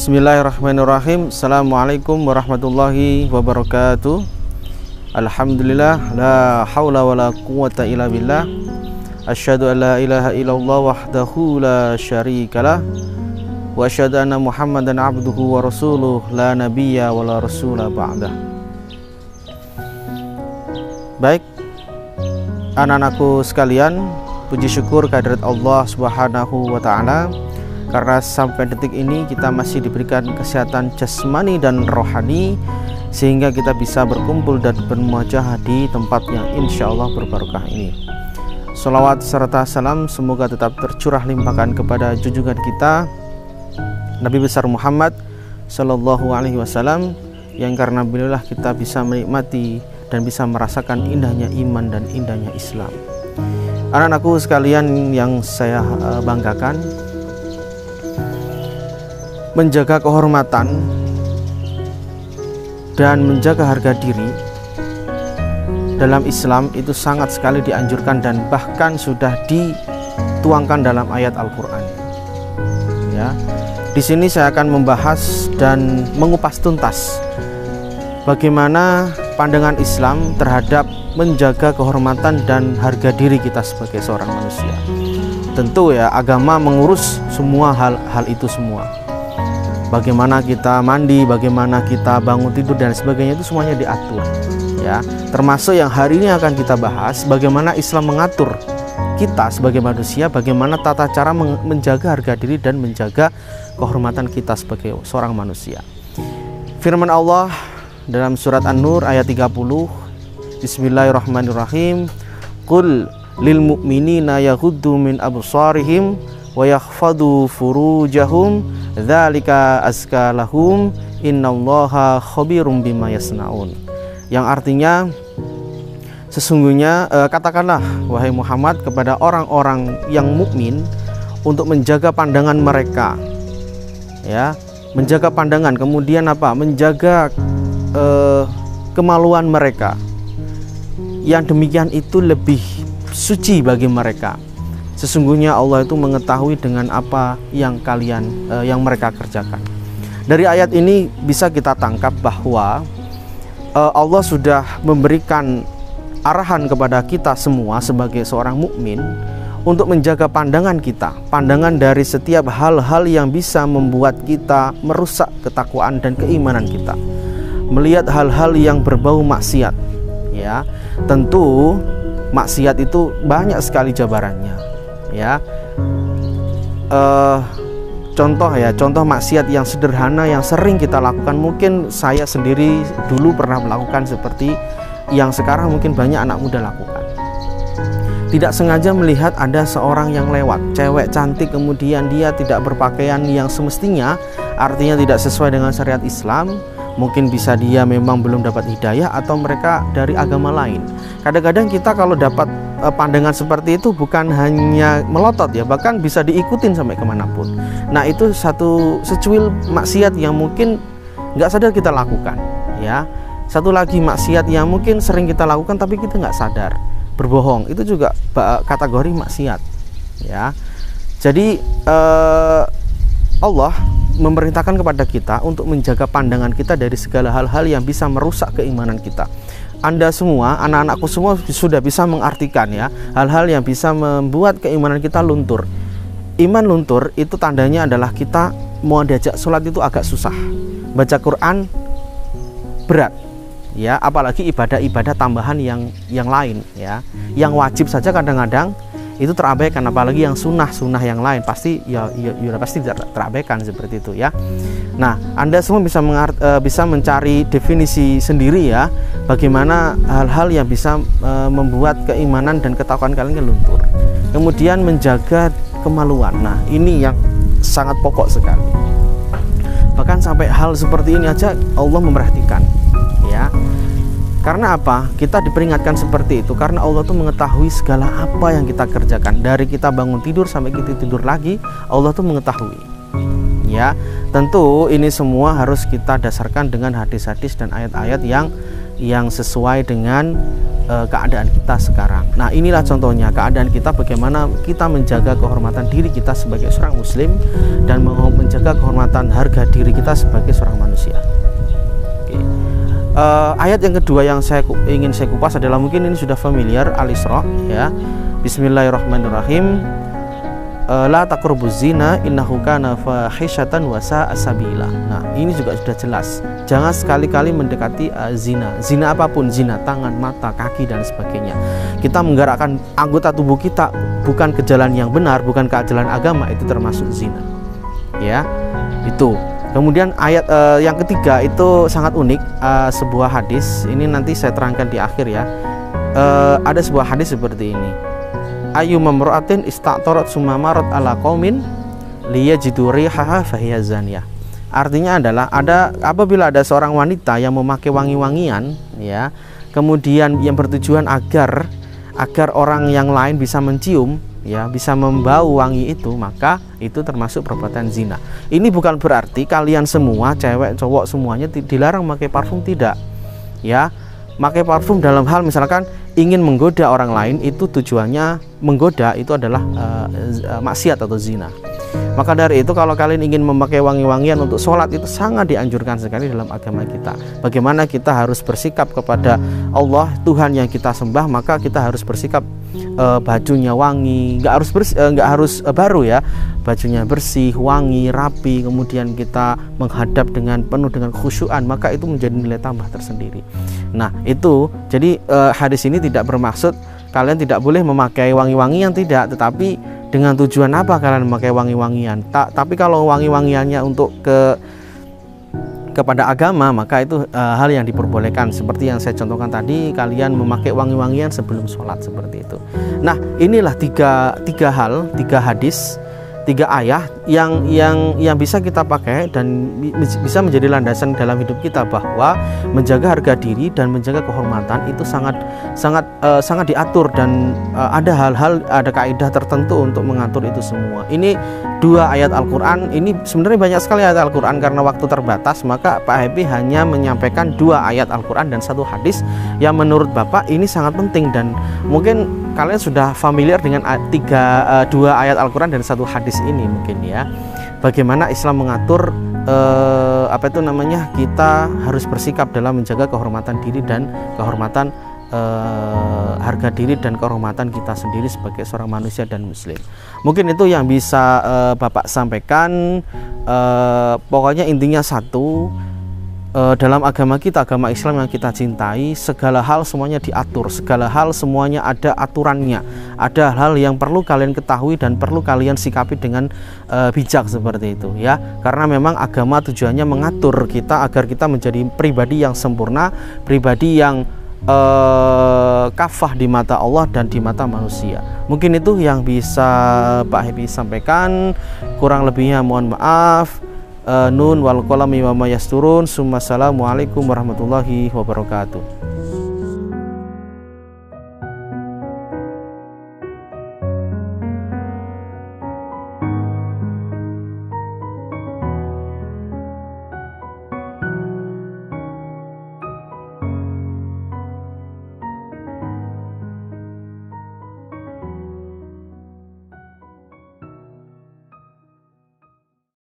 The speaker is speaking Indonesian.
Bismillahirrahmanirrahim. Assalamualaikum warahmatullahi wabarakatuh. Alhamdulillah, la haula wa la quwata illa billah. Asyhadu an la ilaha illallah wahdahu la syarikalah. Wa asyhadu anna Muhammadan abduhu wa rasuluh la nabiyya wa la rasula ba'dah. Baik, anak-anakku sekalian, puji syukur kehadirat Allah Subhanahu wa taala karena sampai detik ini kita masih diberikan kesehatan jasmani dan rohani sehingga kita bisa berkumpul dan bermuajah di tempat yang insya Allah berbarokah ini. Salawat serta salam semoga tetap tercurah limpahkan kepada junjungan kita Nabi besar Muhammad Sallallahu Alaihi Wasallam, yang karena beliaulah kita bisa menikmati dan bisa merasakan indahnya iman dan indahnya Islam. Anak-anakku sekalian yang saya banggakan, menjaga kehormatan dan menjaga harga diri dalam Islam itu sangat sekali dianjurkan dan bahkan sudah dituangkan dalam ayat Al-Quran. Ya, di sini saya akan membahas dan mengupas tuntas bagaimana pandangan Islam terhadap menjaga kehormatan dan harga diri kita sebagai seorang manusia. Tentu ya, agama mengurus semua hal itu semua. Bagaimana kita mandi, bagaimana kita bangun tidur dan sebagainya, itu semuanya diatur ya. Termasuk yang hari ini akan kita bahas, bagaimana Islam mengatur kita sebagai manusia, bagaimana tata cara menjaga harga diri dan menjaga kehormatan kita sebagai seorang manusia. Firman Allah dalam surat An-Nur ayat 30, Bismillahirrahmanirrahim. Qul lil mu'minina yaghuddu min absarihim wa yakhfadu furujahum dzalika azka lahum innallaha khabirum bima yasnaun. Yang artinya, sesungguhnya katakanlah wahai Muhammad kepada orang-orang yang mukmin untuk menjaga pandangan mereka, ya, menjaga pandangan, kemudian apa, menjaga kemaluan mereka. Yang demikian itu lebih suci bagi mereka. Sesungguhnya Allah itu mengetahui dengan apa yang yang mereka kerjakan. Dari ayat ini bisa kita tangkap bahwa Allah sudah memberikan arahan kepada kita semua sebagai seorang mukmin untuk menjaga pandangan kita, pandangan dari setiap hal-hal yang bisa membuat kita merusak ketakwaan dan keimanan kita. Melihat hal-hal yang berbau maksiat, ya, tentu maksiat itu banyak sekali jabarannya. Ya, contoh maksiat yang sederhana yang sering kita lakukan, mungkin saya sendiri dulu pernah melakukan seperti yang sekarang mungkin banyak anak muda lakukan. Tidak sengaja melihat ada seorang yang lewat, cewek cantik, kemudian dia tidak berpakaian yang semestinya, artinya tidak sesuai dengan syariat Islam. Mungkin bisa dia memang belum dapat hidayah atau mereka dari agama lain. Kadang-kadang kita kalau dapat pandangan seperti itu bukan hanya melotot ya, bahkan bisa diikutin sampai kemanapun. Nah, itu satu secuil maksiat yang mungkin nggak sadar kita lakukan ya. Satu lagi maksiat yang mungkin sering kita lakukan tapi kita nggak sadar, berbohong, itu juga kategori maksiat ya. Jadi Allah memerintahkan kepada kita untuk menjaga pandangan kita dari segala hal-hal yang bisa merusak keimanan kita. Anda semua, anak-anakku semua sudah bisa mengartikan ya, hal-hal yang bisa membuat keimanan kita luntur. Iman luntur itu tandanya adalah kita mau diajak sholat itu agak susah, baca Quran berat ya, apalagi ibadah-ibadah tambahan yang lain ya, yang wajib saja kadang-kadang itu terabaikan, apalagi yang sunnah yang lain pasti pasti terabaikan seperti itu ya. Nah, Anda semua bisa mencari definisi sendiri ya, bagaimana hal-hal yang bisa membuat keimanan dan ketakwaan kalian luntur. Kemudian menjaga kemaluan. Nah, ini yang sangat pokok sekali. Bahkan sampai hal seperti ini aja Allah memperhatikan ya. Karena apa? Kita diperingatkan seperti itu karena Allah tuh mengetahui segala apa yang kita kerjakan. Dari kita bangun tidur sampai kita tidur lagi, Allah tuh mengetahui. Ya, tentu ini semua harus kita dasarkan dengan hadis-hadis dan ayat-ayat yang yang sesuai dengan keadaan kita sekarang. Nah, inilah contohnya keadaan kita, bagaimana kita menjaga kehormatan diri kita sebagai seorang muslim dan menjaga kehormatan harga diri kita sebagai seorang manusia. Oke. Ayat yang kedua yang ingin saya kupas adalah, mungkin ini sudah familiar, Al-Isra ya. Bismillahirrahmanirrahim. La taqrabuz zina innahu kana fahisyatan wa sa'a sabila. Nah, ini juga sudah jelas. Jangan sekali-kali mendekati zina. Zina apapun, zina tangan, mata, kaki dan sebagainya. Kita menggerakkan anggota tubuh kita bukan ke jalan yang benar, bukan ke jalan agama, itu termasuk zina. Ya. Itu. Kemudian ayat yang ketiga itu sangat unik, sebuah hadis. Ini nanti saya terangkan di akhir ya. Ada sebuah hadis seperti ini. Ayu mamra'atin ista'tarat summa marat ala qaumin liyajidu rihaha fahiya zaniyah. Artinya adalah apabila ada seorang wanita yang memakai wangi-wangian ya, kemudian yang bertujuan agar orang yang lain bisa mencium ya, bisa membau wangi itu, maka itu termasuk perbuatan zina. Ini bukan berarti kalian semua, cewek cowok semuanya dilarang memakai parfum, tidak ya. Pakai parfum dalam hal misalkan ingin menggoda orang lain, itu tujuannya menggoda, itu adalah maksiat atau zina. Maka dari itu kalau kalian ingin memakai wangi-wangian untuk sholat, itu sangat dianjurkan sekali dalam agama kita. Bagaimana kita harus bersikap kepada Allah, Tuhan yang kita sembah, maka kita harus bersikap bajunya wangi, nggak harus baru ya, bajunya bersih, wangi, rapi, kemudian kita menghadap dengan penuh dengan khusyuan, maka itu menjadi nilai tambah tersendiri. Nah itu, jadi hadis ini tidak bermaksud kalian tidak boleh memakai wangi-wangian, tidak, tetapi dengan tujuan apa kalian memakai wangi-wangian. Tapi kalau wangi-wangiannya untuk kepada agama, maka itu hal yang diperbolehkan. Seperti yang saya contohkan tadi, kalian memakai wangi-wangian sebelum sholat, seperti itu. Nah, inilah tiga hadis, tiga ayat yang bisa kita pakai dan bisa menjadi landasan dalam hidup kita, bahwa menjaga harga diri dan menjaga kehormatan itu sangat diatur, dan ada kaidah tertentu untuk mengatur itu semua. Ini dua ayat Al-Quran, ini sebenarnya banyak sekali ayat Al-Quran, karena waktu terbatas maka Pak Happy hanya menyampaikan dua ayat Al-Quran dan satu hadis yang menurut Bapak ini sangat penting, dan mungkin kalian sudah familiar dengan dua ayat Al-Quran dan satu hadis ini mungkin ya. Bagaimana Islam mengatur kita harus bersikap dalam menjaga kehormatan diri dan kehormatan harga diri dan kehormatan kita sendiri sebagai seorang manusia dan muslim. Mungkin itu yang bisa Bapak sampaikan. Pokoknya intinya satu, dalam agama kita, agama Islam yang kita cintai, segala hal semuanya diatur, segala hal semuanya ada aturannya, ada hal yang perlu kalian ketahui dan perlu kalian sikapi dengan bijak, seperti itu ya. Karena memang agama tujuannya mengatur kita agar kita menjadi pribadi yang sempurna, pribadi yang kafah di mata Allah dan di mata manusia. Mungkin itu yang bisa Pak Happy sampaikan, kurang lebihnya mohon maaf. Nun wal qalami wa ma yasturun. Assalamualaikum warahmatullahi wabarakatuh.